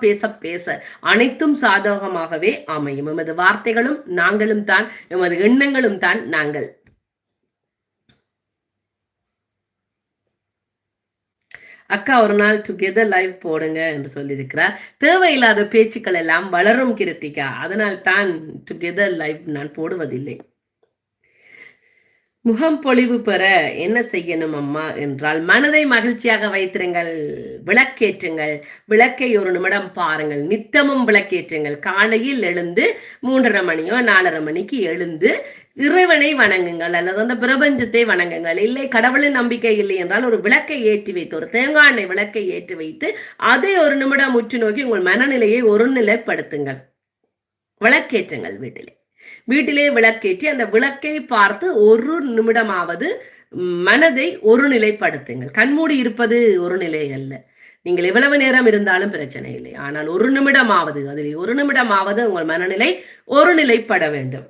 பேச பேச அனைத்தும் சாதகமாகவே அமையும். எமது வார்த்தைகளும் நாங்களும் தான், எமது எண்ணங்களும் தான் நாங்கள். அக்கா ஒரு நாள் டுகெதர் லைவ் போடுங்க என்று சொல்லியிருக்கிறார். தேவையில்லாத பேச்சுக்கள் எல்லாம் வளரும் கிருத்திகா, அதனால் தான் டுகெதர் லைவ் நான் போடுவதில்லை. முகம் பொலிவு பெற என்ன செய்யணும் அம்மா என்றால், மனதை மகிழ்ச்சியாக வைத்திருங்கள், விளக்கேற்றுங்கள். விளக்கை ஒரு நிமிடம் பாருங்கள், நித்தமும் விளக்கேற்றுங்கள். காலையில் எழுந்து 3:30 மணியோ 4:30 மணிக்கு எழுந்து இறைவனை வணங்குங்கள், அல்லது அந்த பிரபஞ்சத்தை வணங்குங்கள். இல்லை கடவுளின் நம்பிக்கை இல்லை என்றால் ஒரு விளக்கை ஏற்றி வைத்து, ஒரு தேங்காய் எண்ணெய் விளக்கை ஏற்றி வைத்து அதை ஒரு நிமிடம் உற்று நோக்கி உங்கள் மனநிலையை ஒருநிலைப்படுத்துங்கள். விளக்கேற்றுங்கள். வீட்டிலே விளக்கேற்றி அந்த விளக்கை பார்த்து ஒரு நிமிடமாவது மனதை ஒருநிலைப்படுத்துங்கள். கண்மூடி இருப்பது ஒரு நிலை அல்ல. நீங்கள் எவ்வளவு நேரம் இருந்தாலும் பிரச்சனை இல்லை, ஆனால் ஒரு நிமிடமாவது, அதில் ஒரு நிமிடமாவது உங்கள் மனநிலை ஒருநிலைப்பட வேண்டும்.